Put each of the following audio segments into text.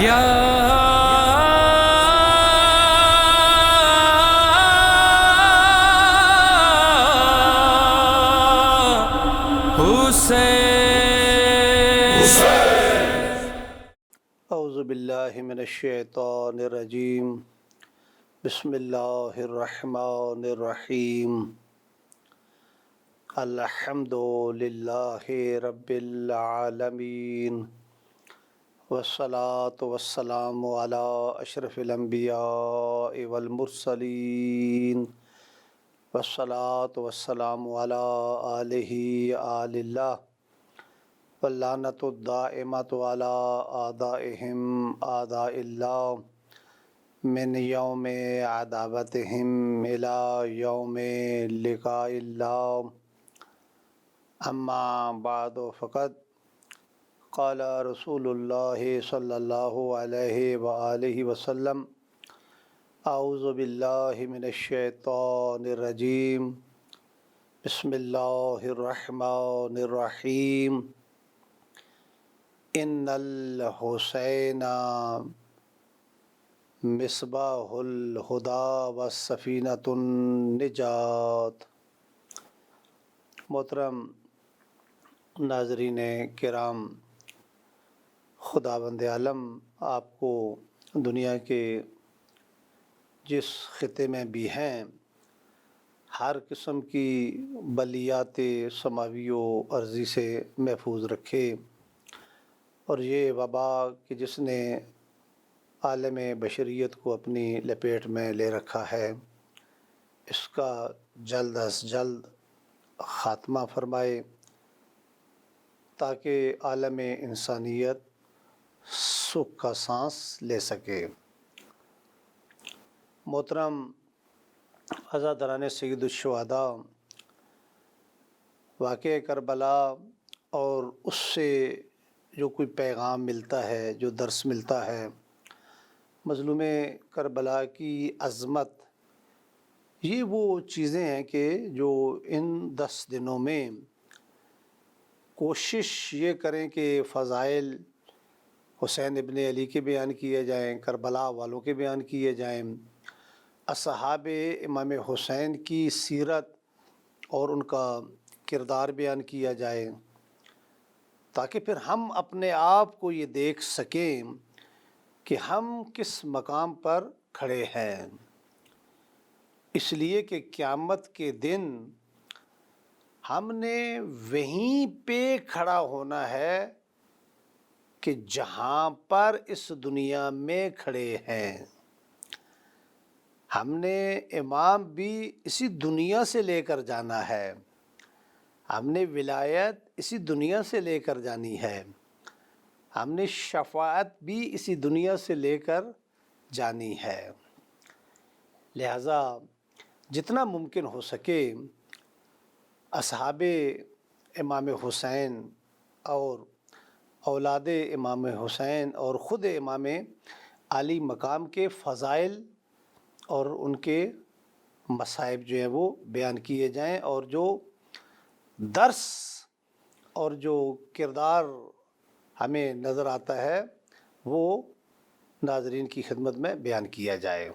یا اعوذ باللہ من الشیطان الرجیم بسم اللہ الرحمن الرحیم الحمد للہ رب العالمین والصلاة والسلام علی اشرف الانبیاء والمرسلین والصلاة والسلام علی آلہ آل اللہ واللعنۃ الدائمۃ علی اعدائہم اعداء اللہ من یوم عداوتہم الی یوم لقاء اللہ اما بعد فقد قال رسول اللہ صلی اللہ علیہ وآلہ وسلم اعوذ باللہ من الشیطان الرجیم بسم اللہ الرحمن الرحیم ان الحسین مصباح الہدی والسفینۃ النجات۔ محترم ناظرین کرام، خداوند عالم آپ کو دنیا کے جس خطے میں بھی ہیں ہر قسم کی بلیات سماوی و ارضی سے محفوظ رکھے، اور یہ وبا کہ جس نے عالم بشریت کو اپنی لپیٹ میں لے رکھا ہے، اس کا جلد از جلد خاتمہ فرمائے تاکہ عالم انسانیت سکھ کا سانس لے سکے۔ محترم عزاداران سید الشہداء، واقعہ کربلا اور اس سے جو کوئی پیغام ملتا ہے، جو درس ملتا ہے، مظلوم کربلا کی عظمت، یہ وہ چیزیں ہیں کہ جو ان 10 دنوں میں کوشش یہ کریں کہ فضائل حسین ابن علی کے بیان کیے جائیں، کربلا والوں کے بیان کیے جائیں، اصحاب امام حسین کی سیرت اور ان کا کردار بیان کیا جائے، تاکہ پھر ہم اپنے آپ کو یہ دیکھ سکیں کہ ہم کس مقام پر کھڑے ہیں، اس لیے کہ قیامت کے دن ہم نے وہیں پہ کھڑا ہونا ہے کہ جہاں پر اس دنیا میں کھڑے ہیں۔ ہم نے امام بھی اسی دنیا سے لے کر جانا ہے، ہم نے ولایت اسی دنیا سے لے کر جانی ہے، ہم نے شفاعت بھی اسی دنیا سے لے کر جانی ہے۔ لہذا جتنا ممکن ہو سکے اصحاب امام حسین اور اولاد امام حسین اور خود امام علی مقام کے فضائل اور ان کے مصائب جو ہیں وہ بیان کیے جائیں، اور جو درس اور جو کردار ہمیں نظر آتا ہے وہ ناظرین کی خدمت میں بیان کیا جائے۔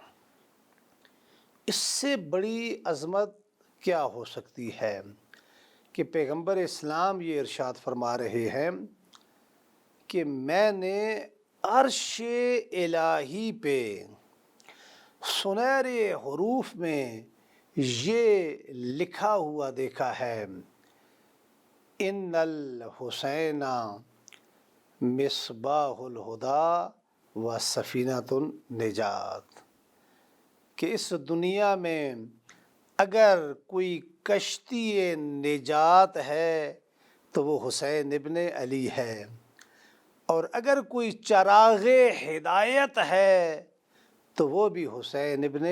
اس سے بڑی عظمت کیا ہو سکتی ہے کہ پیغمبر اسلام یہ ارشاد فرما رہے ہیں کہ میں نے عرش الہی پہ سنہرے حروف میں یہ لکھا ہوا دیکھا ہے، ان الحسین مصباح الہدی و سفینۃ النجات، کہ اس دنیا میں اگر کوئی کشتی نجات ہے تو وہ حسین ابن علی ہے، اور اگر کوئی چراغ ہدایت ہے تو وہ بھی حسین ابن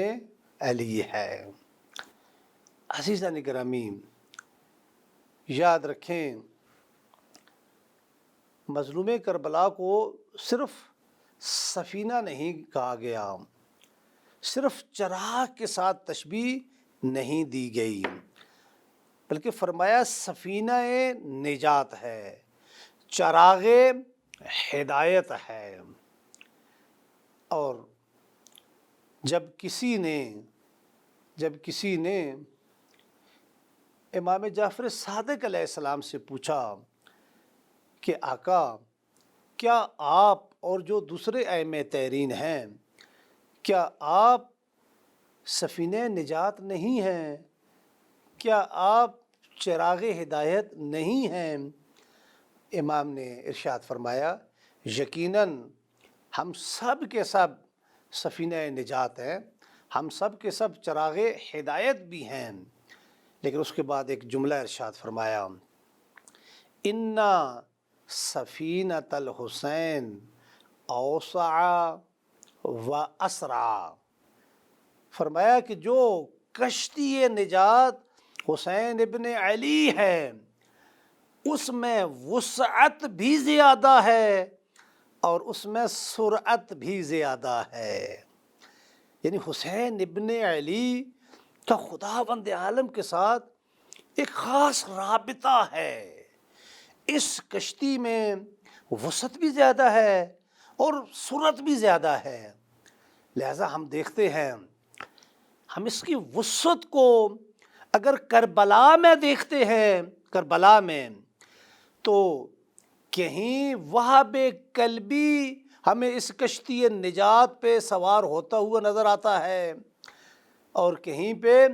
علی ہے۔ عزیزان گرامی، یاد رکھیں مظلوم کربلا کو صرف سفینہ نہیں کہا گیا، صرف چراغ کے ساتھ تشبیہ نہیں دی گئی، بلکہ فرمایا سفینہ نجات ہے، چراغ ہدایت ہے۔ اور جب کسی نے امام جعفر صادق علیہ السلام سے پوچھا کہ آقا کیا آپ اور جو دوسرے ائمہ تحرین ہیں کیا آپ سفینہ نجات نہیں ہیں، کیا آپ چراغ ہدایت نہیں ہیں؟ امام نے ارشاد فرمایا یقیناً ہم سب کے سب سفینہ نجات ہیں، ہم سب کے سب چراغ ہدایت بھی ہیں، لیکن اس کے بعد ایک جملہ ارشاد فرمایا اِنَّ سفینۃ الحسین اوسع و اسرع، فرمایا کہ جو کشتی نجات حسین ابن علی ہے اس میں وسعت بھی زیادہ ہے اور اس میں سرعت بھی زیادہ ہے، یعنی حسین ابن علی کا خداوند عالم کے ساتھ ایک خاص رابطہ ہے، اس کشتی میں وسعت بھی زیادہ ہے اور سرعت بھی زیادہ ہے، لہذا ہم دیکھتے ہیں ہم اس کی وسعت کو اگر کربلا میں دیکھتے ہیں، کربلا میں تو کہیں وہاب کلبی ہمیں اس کشتی نجات پہ سوار ہوتا ہوا نظر آتا ہے اور کہیں پہ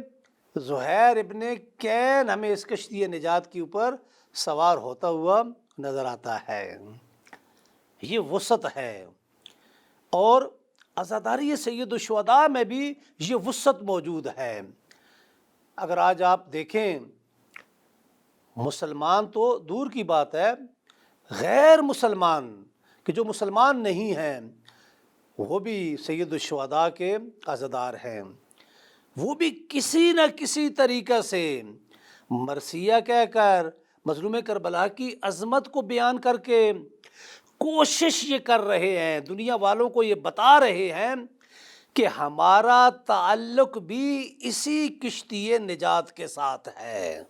زہیر ابن کین ہمیں اس کشتی نجات کے اوپر سوار ہوتا ہوا نظر آتا ہے، یہ وسعت ہے۔ اور عزاداری سید الشہداء میں بھی یہ وسعت موجود ہے۔ اگر آج آپ دیکھیں مسلمان تو دور کی بات ہے، غیر مسلمان کہ جو مسلمان نہیں ہیں وہ بھی سید الشہداء کے عزادار ہیں، وہ بھی کسی نہ کسی طریقہ سے مرثیہ کہہ کر مظلوم کربلا کی عظمت کو بیان کر کے کوشش یہ کر رہے ہیں، دنیا والوں کو یہ بتا رہے ہیں کہ ہمارا تعلق بھی اسی کشتی نجات کے ساتھ ہے۔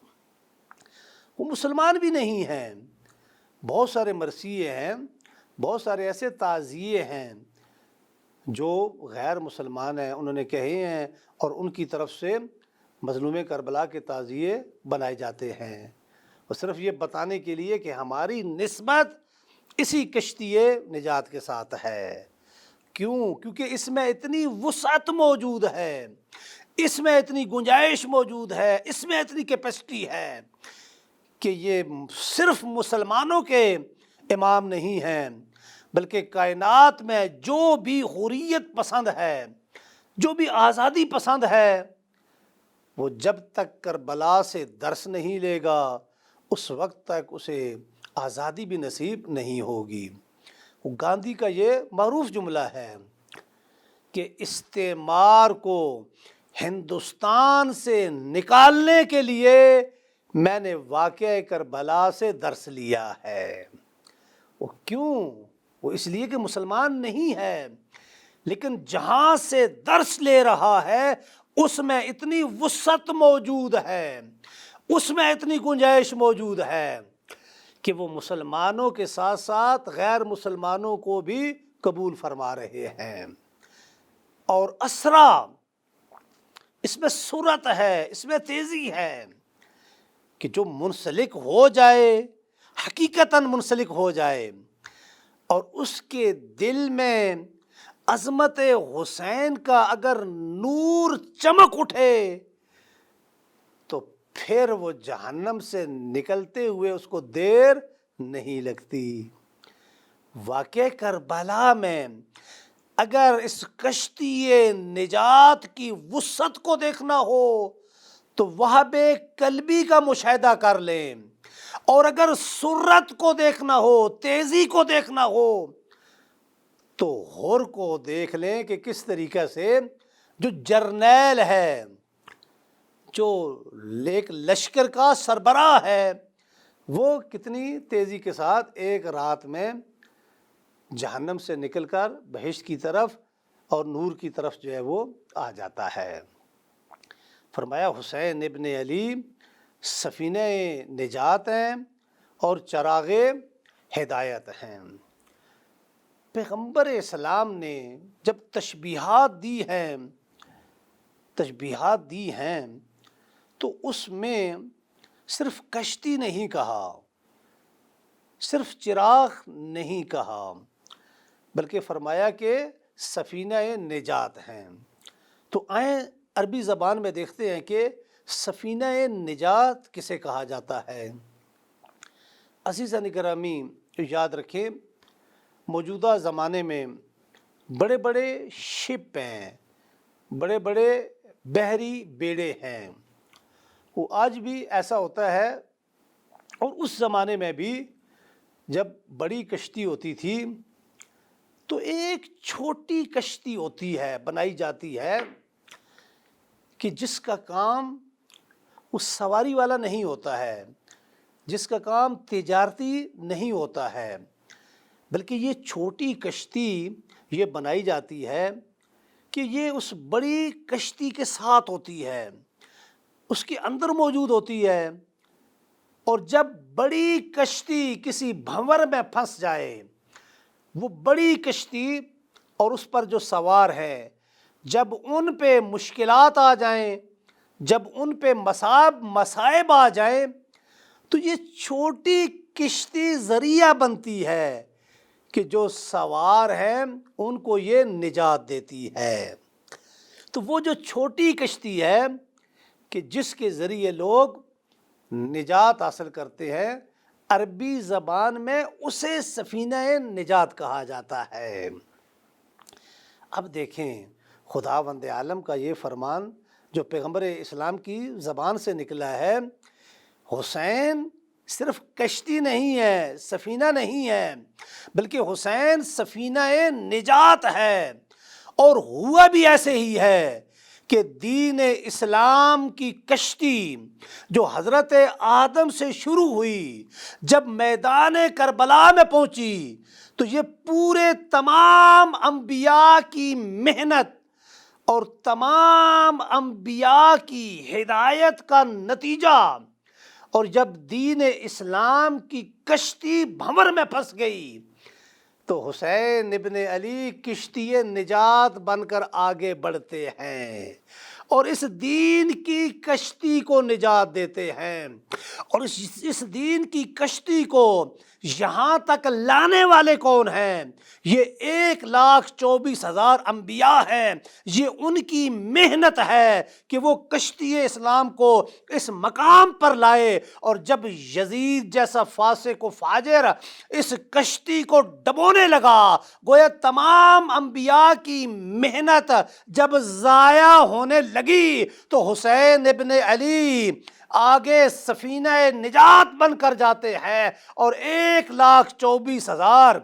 وہ مسلمان بھی نہیں ہیں، بہت سارے مرثیے ہیں، بہت سارے ایسے تعزیے ہیں جو غیر مسلمان ہیں، انہوں نے کہے ہیں اور ان کی طرف سے مظلوم کربلا کے تعزیے بنائے جاتے ہیں، اور صرف یہ بتانے کے لیے کہ ہماری نسبت اسی کشتی نجات کے ساتھ ہے۔ کیوں؟ کیونکہ اس میں اتنی وسعت موجود ہے، اس میں اتنی گنجائش موجود ہے، اس میں اتنی کیپیسٹی ہے کہ یہ صرف مسلمانوں کے امام نہیں ہیں بلکہ کائنات میں جو بھی حریت پسند ہے، جو بھی آزادی پسند ہے، وہ جب تک کربلا سے درس نہیں لے گا اس وقت تک اسے آزادی بھی نصیب نہیں ہوگی۔ گاندھی کا یہ معروف جملہ ہے کہ استعمار کو ہندوستان سے نکالنے کے لیے میں نے واقعہ کربلا سے درس لیا ہے۔ وہ کیوں؟ وہ اس لیے کہ مسلمان نہیں ہے، لیکن جہاں سے درس لے رہا ہے اس میں اتنی وسعت موجود ہے، اس میں اتنی گنجائش موجود ہے کہ وہ مسلمانوں کے ساتھ ساتھ غیر مسلمانوں کو بھی قبول فرما رہے ہیں۔ اور اسرا، اس میں سرعت ہے، اس میں تیزی ہے کہ جو منسلک ہو جائے، حقیقتاً منسلک ہو جائے اور اس کے دل میں عظمت حسین کا اگر نور چمک اٹھے تو پھر وہ جہنم سے نکلتے ہوئے اس کو دیر نہیں لگتی۔ واقعہ کربلا میں اگر اس کشتی نجات کی وسعت کو دیکھنا ہو تو وہاب کلبی کا مشاہدہ کر لیں، اور اگر سرعت کو دیکھنا ہو، تیزی کو دیکھنا ہو تو ہور کو دیکھ لیں کہ کس طریقے سے جو جرنیل ہے، جو ایک لشکر کا سربراہ ہے، وہ کتنی تیزی کے ساتھ ایک رات میں جہنم سے نکل کر بہشت کی طرف اور نور کی طرف جو ہے وہ آ جاتا ہے۔ فرمایا حسین ابن علی سفینہ نجات ہیں اور چراغ ہدایت ہیں۔ پیغمبر اسلام نے جب تشبیہات دی ہیں تو اس میں صرف کشتی نہیں کہا، صرف چراغ نہیں کہا، بلکہ فرمایا کہ سفینہ نجات ہیں۔ تو آئیں عربی زبان میں دیکھتے ہیں کہ سفینہ نجات کسے کہا جاتا ہے۔ عزیزان گرامی یاد رکھیں، موجودہ زمانے میں بڑے بڑے شپ ہیں، بڑے بڑے بحری بیڑے ہیں، وہ آج بھی ایسا ہوتا ہے۔ اور اس زمانے میں بھی جب بڑی کشتی ہوتی تھی تو ایک چھوٹی کشتی ہوتی ہے، بنائی جاتی ہے کہ جس کا کام اس سواری والا نہیں ہوتا ہے، جس کا کام تجارتی نہیں ہوتا ہے، بلکہ یہ چھوٹی کشتی یہ بنائی جاتی ہے کہ یہ اس بڑی کشتی کے ساتھ ہوتی ہے، اس کے اندر موجود ہوتی ہے، اور جب بڑی کشتی کسی بھنور میں پھنس جائے، وہ بڑی کشتی اور اس پر جو سوار ہے، جب ان پہ مشکلات آ جائیں، جب ان پہ مصائب آ جائیں، تو یہ چھوٹی کشتی ذریعہ بنتی ہے کہ جو سوار ہیں ان کو یہ نجات دیتی ہے۔ تو وہ جو چھوٹی کشتی ہے کہ جس کے ذریعے لوگ نجات حاصل کرتے ہیں، عربی زبان میں اسے سفینہ نجات کہا جاتا ہے۔ اب دیکھیں خداوند عالم کا یہ فرمان جو پیغمبر اسلام کی زبان سے نکلا ہے، حسین صرف کشتی نہیں ہے، سفینہ نہیں ہے، بلکہ حسین سفینہ نجات ہے۔ اور ہوا بھی ایسے ہی ہے کہ دین اسلام کی کشتی جو حضرت آدم سے شروع ہوئی، جب میدان کربلا میں پہنچی تو یہ پورے تمام انبیاء کی محنت اور تمام انبیاء کی ہدایت کا نتیجہ۔ اور جب دین اسلام کی کشتی بھنور میں پھنس گئی تو حسین ابن علی کشتی نجات بن کر آگے بڑھتے ہیں اور اس دین کی کشتی کو نجات دیتے ہیں، اور اس دین کی کشتی کو یہاں تک لانے والے کون ہیں؟ یہ 1,24,000 انبیاء ہیں۔ یہ ان کی محنت ہے کہ وہ کشتی اسلام کو اس مقام پر لائے، اور جب یزید جیسا فاسق و فاجر اس کشتی کو ڈبونے لگا، گویا تمام انبیاء کی محنت جب ضائع ہونے لگی تو حسین ابن علی آگے سفینہ نجات بن کر جاتے ہیں اور 1,24,000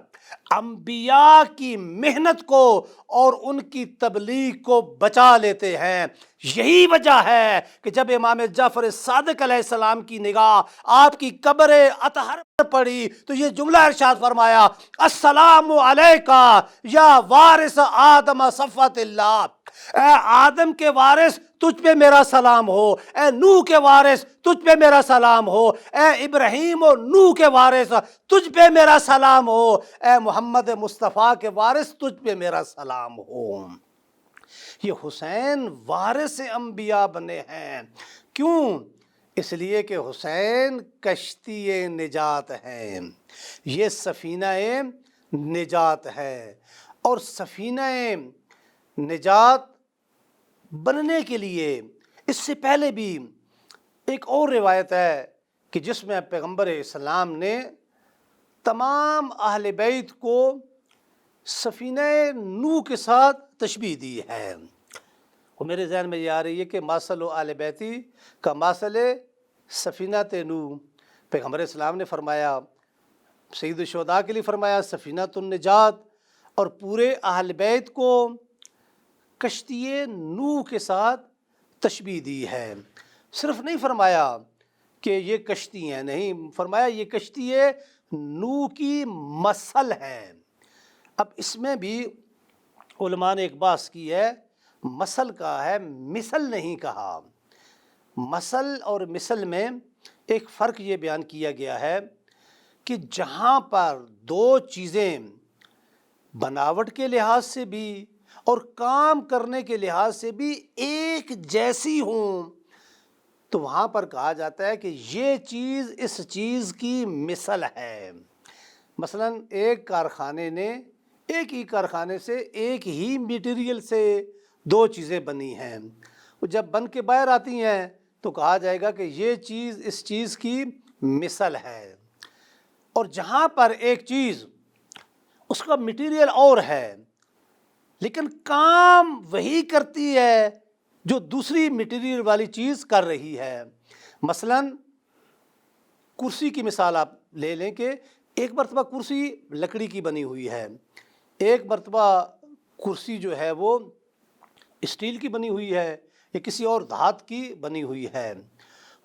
انبیاء کی محنت کو اور ان کی تبلیغ کو بچا لیتے ہیں۔ یہی وجہ ہے کہ جب امام جعفر صادق علیہ السلام کی نگاہ آپ کی قبر اطہر پر پڑی تو یہ جملہ ارشاد فرمایا، السلام علیکہ یا وارث آدم صفوت اللہ، اے آدم کے وارث تجھ پہ میرا سلام ہو، اے نوح کے وارث تجھ پہ میرا سلام ہو، اے ابراہیم و نوح کے وارث تجھ پہ میرا سلام ہو، اے محمد مصطفیٰ کے وارث تجھ پہ میرا سلام ہو۔ یہ حسین وارث انبیاء بنے ہیں، کیوں؟ اس لیے کہ حسین کشتی نجات ہے، یہ سفینہ نجات ہے۔ اور سفینہ نجات بننے کے لیے اس سے پہلے بھی ایک اور روایت ہے کہ جس میں پیغمبر اسلام نے تمام اہل بیت کو سفینہ نوح کے ساتھ تشبیہ دی ہے۔ وہ میرے ذہن میں یہ آ رہی ہے کہ ماسل و آل بیتی کا ماسل سفینہ نوح۔ پیغمبر اسلام نے فرمایا، سید الشہداء کے لیے فرمایا سفینہ النجات، اور پورے اہل بیت کو کشتی نوح کے ساتھ تشبیہ دی ہے۔ صرف نہیں فرمایا کہ یہ کشتی ہیں، نہیں فرمایا یہ کشتی نوح کی مثل ہے۔ اب اس میں بھی علماء نے ایک بات کی ہے، مثل کا ہے، مثل نہیں کہا۔ مثل اور مثل میں ایک فرق یہ بیان کیا گیا ہے کہ جہاں پر دو چیزیں بناوٹ کے لحاظ سے بھی اور کام کرنے کے لحاظ سے بھی ایک جیسی ہوں، تو وہاں پر کہا جاتا ہے کہ یہ چیز اس چیز کی مثل ہے۔ مثلا ایک کارخانے نے ایک ہی کارخانے سے ایک ہی میٹیریل سے دو چیزیں بنی ہیں، وہ جب بن کے باہر آتی ہیں تو کہا جائے گا کہ یہ چیز اس چیز کی مثل ہے۔ اور جہاں پر ایک چیز اس کا میٹیریل اور ہے لیکن کام وہی کرتی ہے جو دوسری میٹیریل والی چیز کر رہی ہے، مثلا کرسی کی مثال آپ لے لیں کہ ایک مرتبہ کرسی لکڑی کی بنی ہوئی ہے، ایک مرتبہ کرسی جو ہے وہ اسٹیل کی بنی ہوئی ہے یا کسی اور دھات کی بنی ہوئی ہے،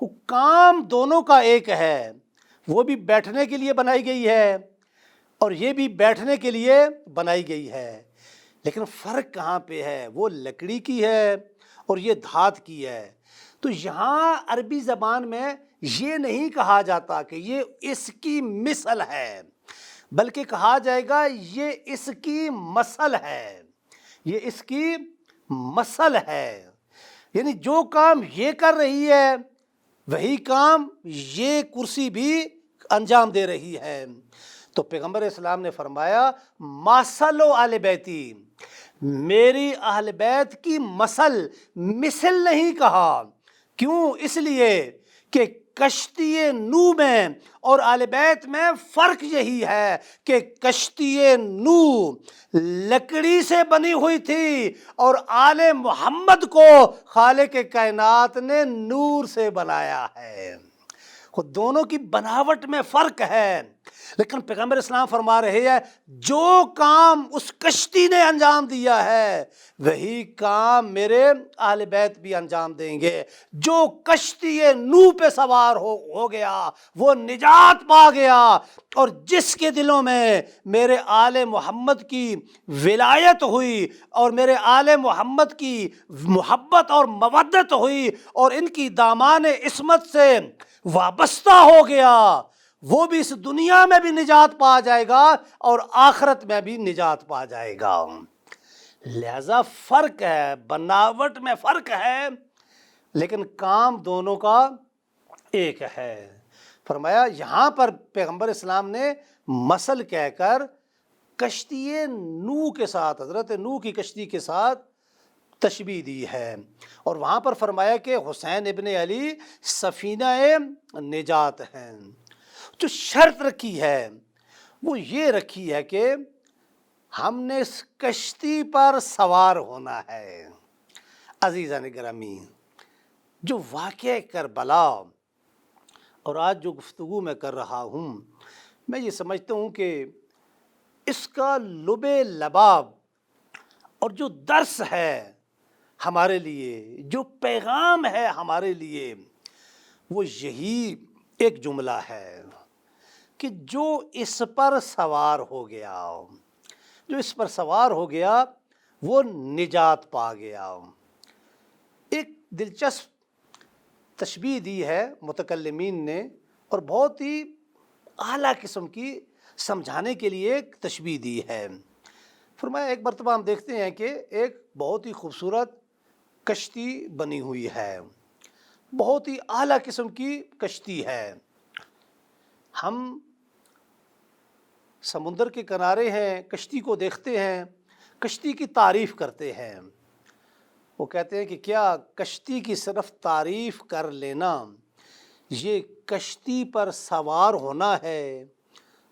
وہ کام دونوں کا ایک ہے، وہ بھی بیٹھنے کے لیے بنائی گئی ہے اور یہ بھی بیٹھنے کے لیے بنائی گئی ہے، لیکن فرق کہاں پہ ہے؟ وہ لکڑی کی ہے اور یہ دھات کی ہے۔ تو یہاں عربی زبان میں یہ نہیں کہا جاتا کہ یہ اس کی مثل ہے، بلکہ کہا جائے گا یہ اس کی مثل ہے، یہ اس کی مثل ہے، یعنی جو کام یہ کر رہی ہے وہی کام یہ کرسی بھی انجام دے رہی ہے۔ تو پیغمبر اسلام نے فرمایا ماسل و اہل بیتی، میری اہل بیت کی مثل نہیں کہا، کیوں؟ اس لیے کہ کشتی نو میں اور اہل بیت میں فرق یہی ہے کہ کشتی نو لکڑی سے بنی ہوئی تھی اور آل محمد کو خالق کائنات نے نور سے بنایا ہے۔ خود دونوں کی بناوٹ میں فرق ہے، لیکن پیغمبر اسلام فرما رہے ہیں جو کام اس کشتی نے انجام دیا ہے وہی کام میرے اہل بیت بھی انجام دیں گے۔ جو کشتی نو پہ سوار ہو گیا وہ نجات پا گیا، اور جس کے دلوں میں میرے آل محمد کی ولایت ہوئی اور میرے آل محمد کی محبت اور مودت ہوئی اور ان کی دامان عصمت سے وابستہ ہو گیا، وہ بھی اس دنیا میں بھی نجات پا جائے گا اور آخرت میں بھی نجات پا جائے گا۔ لہذا فرق ہے، بناوٹ میں فرق ہے لیکن کام دونوں کا ایک ہے۔ فرمایا یہاں پر پیغمبر اسلام نے مثل کہہ کر کشتی نوح کے ساتھ، حضرت نوح کی کشتی کے ساتھ تشبیہ دی ہے، اور وہاں پر فرمایا کہ حسین ابن علی سفینہ نجات ہیں۔ جو شرط رکھی ہے وہ یہ رکھی ہے کہ ہم نے اس کشتی پر سوار ہونا ہے۔ عزیزان گرامی، جو واقعہ کربلا اور آج جو گفتگو میں کر رہا ہوں، میں یہ سمجھتا ہوں کہ اس کا لب لباب اور جو درس ہے ہمارے لیے، جو پیغام ہے ہمارے لیے، وہ یہی ایک جملہ ہے کہ جو اس پر سوار ہو گیا، جو اس پر سوار ہو گیا وہ نجات پا گیا۔ ایک دلچسپ تشبیہ دی ہے متکلمین نے، اور بہت ہی اعلیٰ قسم کی سمجھانے کے لیے ایک تشبیہ دی ہے۔ فرمایا ایک مرتبہ ہم دیکھتے ہیں کہ ایک بہت ہی خوبصورت کشتی بنی ہوئی ہے، بہت ہی اعلیٰ قسم کی کشتی ہے، ہم سمندر کے کنارے ہیں، کشتی کو دیکھتے ہیں، کشتی کی تعریف کرتے ہیں، وہ کہتے ہیں کہ کیا کشتی کی صرف تعریف کر لینا یہ کشتی پر سوار ہونا ہے؟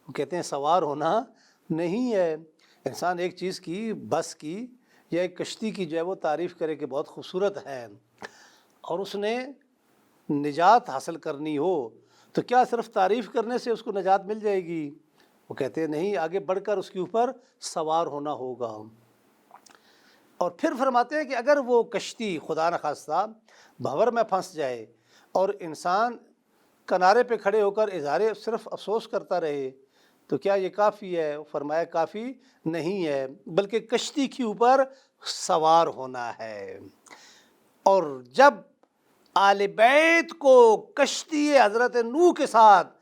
وہ کہتے ہیں سوار ہونا نہیں ہے۔ انسان ایک چیز کی، بس کی یا ایک کشتی کی جو ہے وہ تعریف کرے کہ بہت خوبصورت ہے، اور اس نے نجات حاصل کرنی ہو تو کیا صرف تعریف کرنے سے اس کو نجات مل جائے گی؟ وہ کہتے ہیں نہیں، آگے بڑھ کر اس کے اوپر سوار ہونا ہوگا۔ اور پھر فرماتے ہیں کہ اگر وہ کشتی خدا نخواستہ بھنور میں پھنس جائے اور انسان کنارے پہ کھڑے ہو کر اظہار صرف افسوس کرتا رہے تو کیا یہ کافی ہے؟ فرمایا کافی نہیں ہے، بلکہ کشتی کے اوپر سوار ہونا ہے۔ اور جب آل بیت کو کشتی حضرت نوح کے ساتھ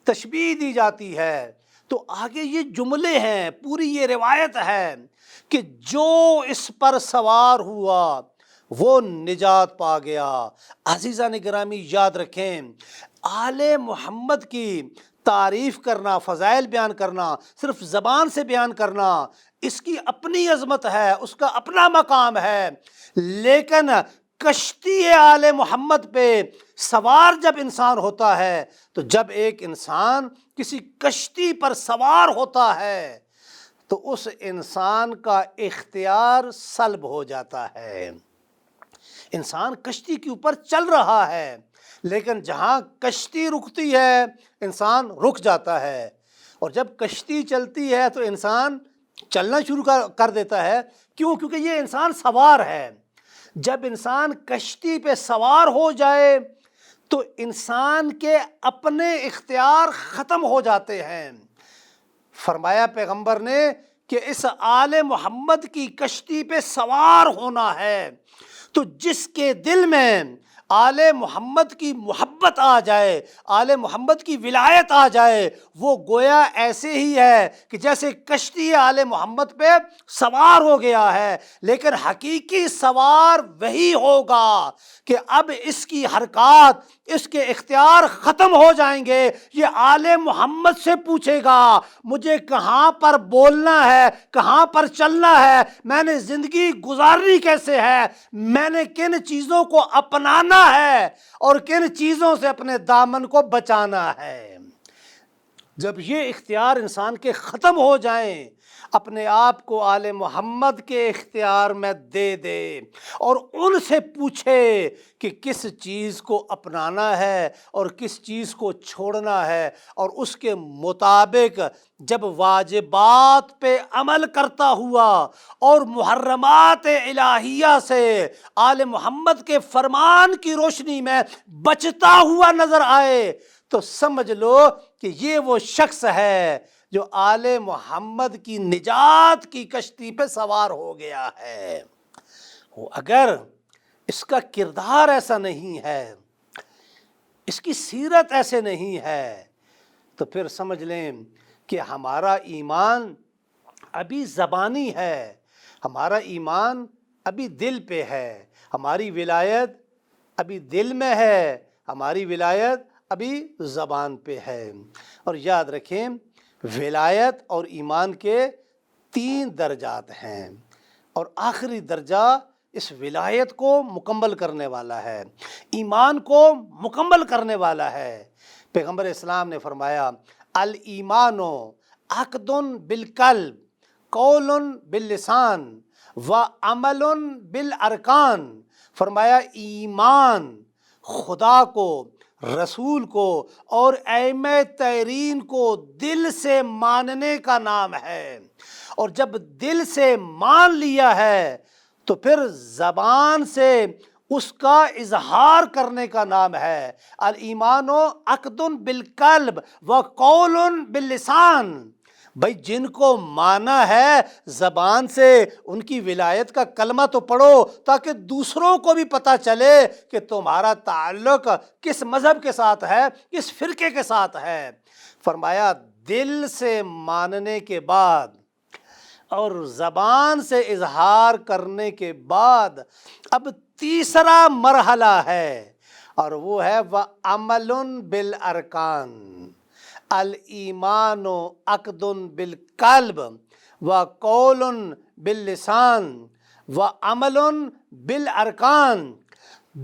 تشبیہ دی جاتی ہے تو آگے یہ جملے ہیں، پوری یہ روایت ہے کہ جو اس پر سوار ہوا وہ نجات پا گیا۔ عزیزان گرامی یاد رکھیں، آل محمد کی تعریف کرنا، فضائل بیان کرنا، صرف زبان سے بیان کرنا، اس کی اپنی عظمت ہے، اس کا اپنا مقام ہے، لیکن کشتی آل محمد پہ سوار جب انسان ہوتا ہے، تو جب ایک انسان کسی کشتی پر سوار ہوتا ہے تو اس انسان کا اختیار سلب ہو جاتا ہے۔ انسان کشتی کے اوپر چل رہا ہے، لیکن جہاں کشتی رکتی ہے انسان رک جاتا ہے، اور جب کشتی چلتی ہے تو انسان چلنا شروع کر دیتا ہے۔ کیوں؟ کیونکہ یہ انسان سوار ہے۔ جب انسان کشتی پہ سوار ہو جائے تو انسان کے اپنے اختیار ختم ہو جاتے ہیں۔ فرمایا پیغمبر نے کہ اس آل محمد کی کشتی پہ سوار ہونا ہے، تو جس کے دل میں آل محمد کی محبت آ جائے، آل محمد کی ولایت آ جائے، وہ گویا ایسے ہی ہے کہ جیسے کشتی آل محمد پہ سوار ہو گیا ہے۔ لیکن حقیقی سوار وہی ہوگا کہ اب اس کی حرکات، اس کے اختیار ختم ہو جائیں گے۔ یہ آل محمد سے پوچھے گا مجھے کہاں پر بولنا ہے، کہاں پر چلنا ہے، میں نے زندگی گزارنی کیسے ہے، میں نے کن چیزوں کو اپنانا ہے اور کن چیزوں سے اپنے دامن کو بچانا ہے۔ جب یہ اختیار انسان کے ختم ہو جائیں، اپنے آپ کو آل محمد کے اختیار میں دے دے اور ان سے پوچھے کہ کس چیز کو اپنانا ہے اور کس چیز کو چھوڑنا ہے، اور اس کے مطابق جب واجبات پہ عمل کرتا ہوا اور محرمات الہیہ سے آل محمد کے فرمان کی روشنی میں بچتا ہوا نظر آئے، تو سمجھ لو کہ یہ وہ شخص ہے جو آل محمد کی نجات کی کشتی پہ سوار ہو گیا ہے۔ اگر اس کا کردار ایسا نہیں ہے، اس کی سیرت ایسے نہیں ہے، تو پھر سمجھ لیں کہ ہمارا ایمان ابھی زبانی ہے، ہمارا ایمان ابھی دل پہ ہے، ہماری ولایت ابھی دل میں ہے، ہماری ولایت ابھی زبان پہ ہے۔ اور یاد رکھیں، ولایت اور ایمان کے 3 درجات ہیں، اور آخری درجہ اس ولایت کو مکمل کرنے والا ہے، ایمان کو مکمل کرنے والا ہے۔ پیغمبر اسلام نے فرمایا الایمان عقد بالقلب، قول باللسان و عمل بالارکان۔ فرمایا ایمان خدا کو، رسول کو اور ائمہ تحرین کو دل سے ماننے کا نام ہے، اور جب دل سے مان لیا ہے تو پھر زبان سے اس کا اظہار کرنے کا نام ہے۔ الایمان عقد بالقلب و قول باللسان۔ بھائی جن کو مانا ہے زبان سے، ان کی ولایت کا کلمہ تو پڑھو تاکہ دوسروں کو بھی پتہ چلے کہ تمہارا تعلق کس مذہب کے ساتھ ہے، کس فرقے کے ساتھ ہے۔ فرمایا دل سے ماننے کے بعد اور زبان سے اظہار کرنے کے بعد اب تیسرا مرحلہ ہے، اور وہ ہے وَعَمَلٌ بِالْأَرْكَانِ۔ الایمان عقد بالقلب وقول باللسان وعمل بالارکان۔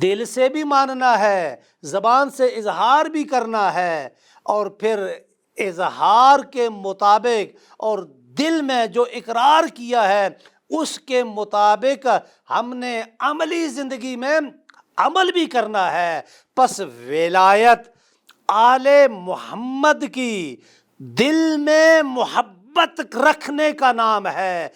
دل سے بھی ماننا ہے، زبان سے اظہار بھی کرنا ہے، اور پھر اظہار کے مطابق اور دل میں جو اقرار کیا ہے اس کے مطابق ہم نے عملی زندگی میں عمل بھی کرنا ہے۔ پس ولایت آل محمد کی دل میں محبت رکھنے کا نام ہے،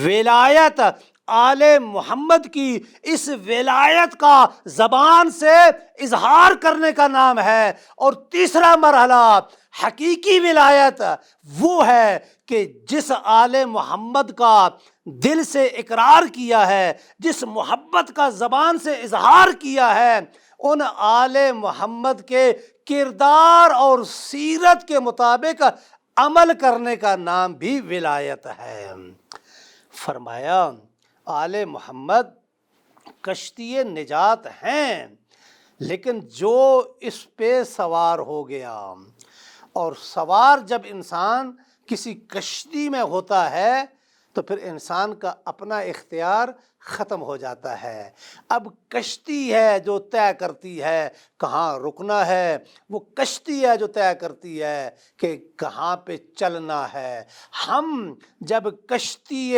ولایت آل محمد کی اس ولایت کا زبان سے اظہار کرنے کا نام ہے۔ اور تیسرا مرحلہ حقیقی ولایت وہ ہے کہ جس آل محمد کا دل سے اقرار کیا ہے، جس محبت کا زبان سے اظہار کیا ہے، ان آل محمد کے کردار اور سیرت کے مطابق عمل کرنے کا نام بھی ولایت ہے۔ فرمایا آل محمد کشتی نجات ہیں، لیکن جو اس پہ سوار ہو گیا، اور سوار جب انسان کسی کشتی میں ہوتا ہے تو پھر انسان کا اپنا اختیار ختم ہو جاتا ہے۔ اب کشتی ہے جو طے کرتی ہے کہاں رکنا ہے، وہ کشتی ہے جو طے کرتی ہے کہ کہاں پہ چلنا ہے۔ ہم جب کشتی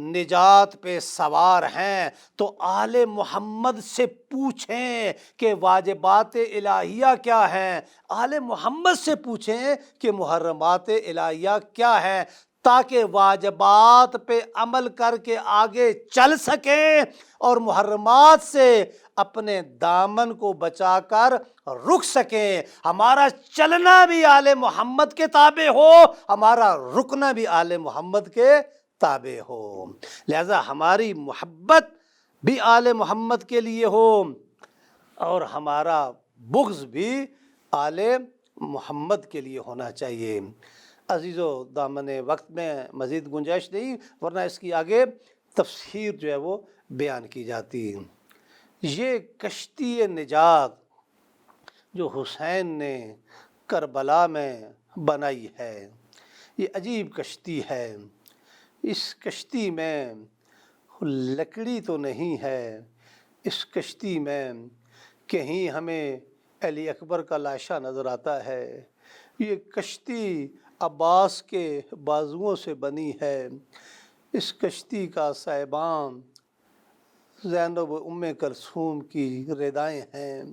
نجات پہ سوار ہیں تو آل محمد سے پوچھیں کہ واجبات الہیہ کیا ہیں، آل محمد سے پوچھیں کہ محرمات الہیہ کیا ہیں، تاکہ واجبات پہ عمل کر کے آگے چل سکیں اور محرمات سے اپنے دامن کو بچا کر رک سکیں۔ ہمارا چلنا بھی آل محمد کے تابع ہو، ہمارا رکنا بھی آل محمد کے تابع ہو، لہذا ہماری محبت بھی آل محمد کے لیے ہو اور ہمارا بغض بھی آل محمد کے لیے ہونا چاہیے۔ عزیزو دامن وقت میں مزید گنجائش نہیں، ورنہ اس کی آگے تفسیر جو ہے وہ بیان کی جاتی۔ یہ کشتی نجات جو حسین نے کربلا میں بنائی ہے، یہ عجیب کشتی ہے۔ اس کشتی میں لکڑی تو نہیں ہے، اس کشتی میں کہیں ہمیں علی اکبر کا لاشا نظر آتا ہے۔ یہ کشتی عباس کے بازوؤں سے بنی ہے۔ اس کشتی کا صاحبان زینب و ام کلثوم کی ردائیں ہیں۔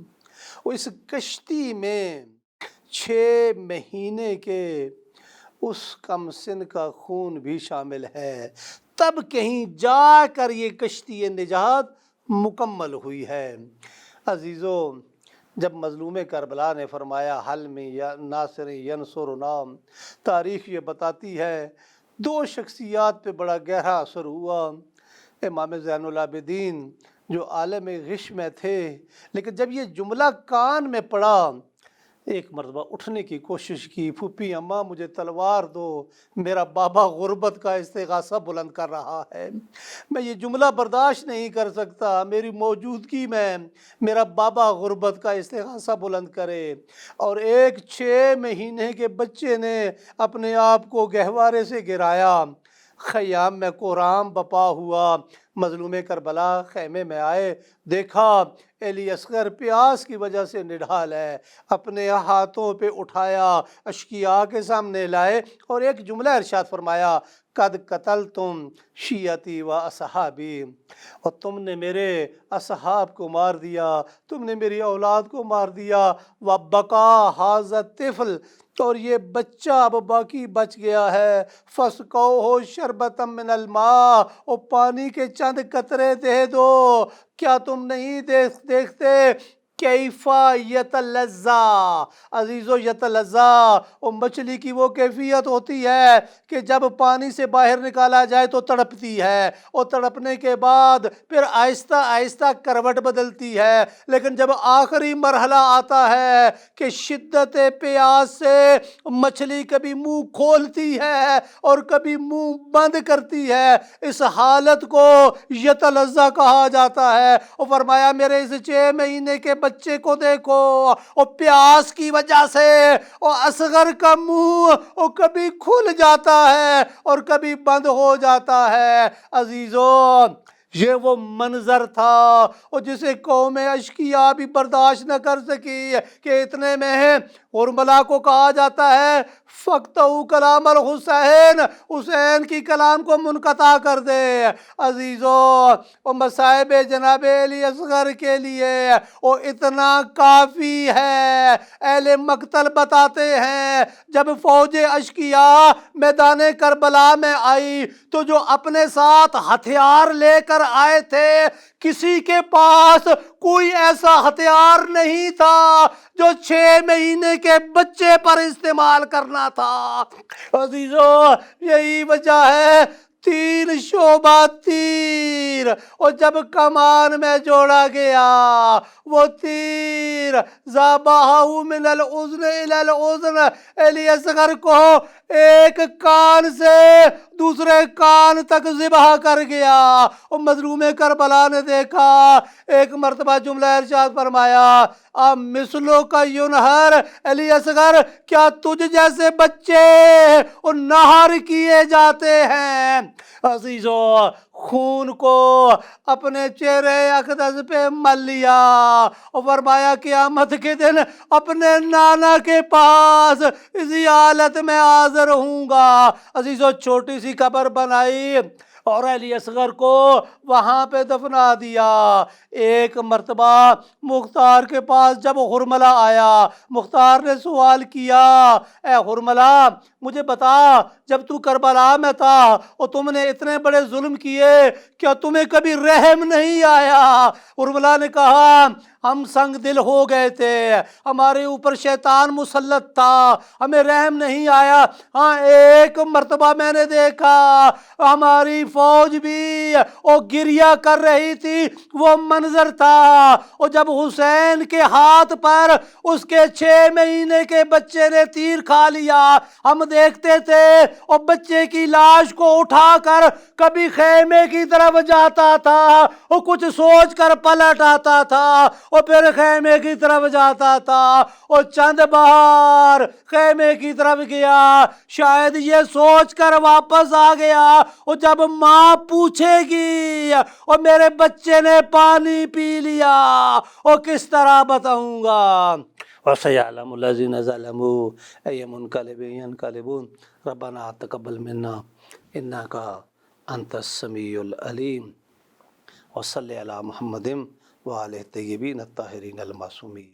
وہ اس کشتی میں 6 مہینے کے اس کم سن کا خون بھی شامل ہے، تب کہیں جا کر یہ کشتی نجات مکمل ہوئی ہے۔ عزیزو، جب مظلوم کربلا نے فرمایا حل میں ناصر ینصرنا، تاریخ یہ بتاتی ہے 2 شخصیات پہ بڑا گہرا اثر ہوا۔ امام زین العابدین جو عالم غش میں تھے، لیکن جب یہ جملہ کان میں پڑا، ایک مرتبہ اٹھنے کی کوشش کی، پھوپھی اماں مجھے تلوار دو، میرا بابا غربت کا استغاثہ بلند کر رہا ہے، میں یہ جملہ برداشت نہیں کر سکتا، میری موجودگی میں میرا بابا غربت کا استغاثہ بلند کرے۔ اور ایک 6 مہینے کے بچے نے اپنے آپ کو گہوارے سے گرایا، خیام میں قرآن بپا ہوا۔ مظلوم کربلا خیمے میں آئے، دیکھا علی اصغر پیاس کی وجہ سے نڈھال ہے، اپنے ہاتھوں پہ اٹھایا، اشکیا کے سامنے لائے اور ایک جملہ ارشاد فرمایا، قد قتلتم شیعتی و اصحابی، اور تم نے میرے اصحاب کو مار دیا، تم نے میری اولاد کو مار دیا، وبقا ھذا الطفل، اور یہ بچہ اب باقی بچ گیا ہے، فاسقوہ شربۃ من الماء، اور پانی کے چند قطرے دے دو۔ کیا تم نہیں دیکھتے کیفا یتلذا، عزیزو یتلذا، اور مچھلی کی وہ کیفیت ہوتی ہے کہ جب پانی سے باہر نکالا جائے تو تڑپتی ہے، اور تڑپنے کے بعد پھر آہستہ آہستہ کروٹ بدلتی ہے، لیکن جب آخری مرحلہ آتا ہے کہ شدت پیاس سے مچھلی کبھی منہ کھولتی ہے اور کبھی منہ بند کرتی ہے، اس حالت کو یتلذا کہا جاتا ہے۔ اور فرمایا میرے اس 6 مہینے کے بچے کو دیکھو، اور پیاس کی وجہ سے اور اصغر کا منہ اور کبھی کھل جاتا ہے اور کبھی بند ہو جاتا ہے۔ عزیزو، یہ وہ منظر تھا اور جسے قوم اشقیا بھی برداشت نہ کر سکی کہ اتنے میں کربلا کو کہا جاتا ہے فقطعوا کلام الحسین، حسین کی کلام کو منقطع کر دے۔ عزیزو، اور مصائب جناب علی اصغر کے لیے اور اتنا کافی ہے۔ اہل مقتل بتاتے ہیں جب فوج اشقیا میدان کربلا میں آئی تو جو اپنے ساتھ ہتھیار لے کر آئے تھے، کسی کے پاس کوئی ایسا ہتھیار نہیں تھا جو 6 مہینے کے بچے پر استعمال کرنا تھا۔ عزیزو، یہی وجہ ہے تین شعبہ تیر، اور جب کمان میں جوڑا گیا وہ تیر ذبحہ من الاذن الی الاذن، علی اصغر کو ایک کان سے دوسرے کان تک ذبح کر گیا۔ اور مظلوم کربلا نے دیکھا، ایک مرتبہ جملہ ارشاد فرمایا مثلوں کا ینہر، علی اصغر کیا تجھ جیسے بچے نہر کیے جاتے ہیں؟ عزیزو خون کو اپنے چہرے اقدس پہ مل لیا اور فرمایا قیامت کے دن اپنے نانا کے پاس اسی حالت میں حاضر ہوں گا۔ عزیزو چھوٹی سی قبر بنائی اور علی اصغر کو وہاں پہ دفنا دیا۔ ایک مرتبہ مختار کے پاس جب حرملہ آیا، مختار نے سوال کیا اے حرملہ مجھے بتا، جب تو کربلا میں تھا اور تم نے اتنے بڑے ظلم کیے، کیا تمہیں کبھی رحم نہیں آیا؟ حرملہ نے کہا ہم سنگ دل ہو گئے تھے، ہمارے اوپر شیطان مسلط تھا، ہمیں رحم نہیں آیا۔ ہاں ایک مرتبہ میں نے دیکھا ہماری فوج بھی وہ گریہ کر رہی تھی، وہ منظر تھا، اور جب حسین کے ہاتھ پر اس کے 6 مہینے کے بچے نے تیر کھا لیا، ہم دیکھتے تھے اور بچے کی لاش کو اٹھا کر کبھی خیمے کی طرف جاتا تھا اور کچھ سوچ کر پلٹ آتا تھا اور پھر خیمے کی طرف جاتا تھا، اور چند بار خیمے کی طرف گیا، شاید یہ سوچ کر واپس آ گیا، اور جب ماں پوچھے گی اور میرے بچے نے پانی پی لیا اور کس طرح بتاؤں گا؟ وَسَيَعْلَمُ الَّذِينَ ظَلَمُوا أَيَّ مُنْقَلِبٍ يَنْقَلِبُونَ رَبَّنَا تَقَبَّلْ مِنَّا إِنَّكَ أَنْتَ السَّمِيعُ الْعَلِيمُ وَصَلِّ عَلَى مُحَمَّدٍ وَآلِهِ الطَّيِّبِينَ الطَّاهِرِينَ الْمَعْصُومِينَ۔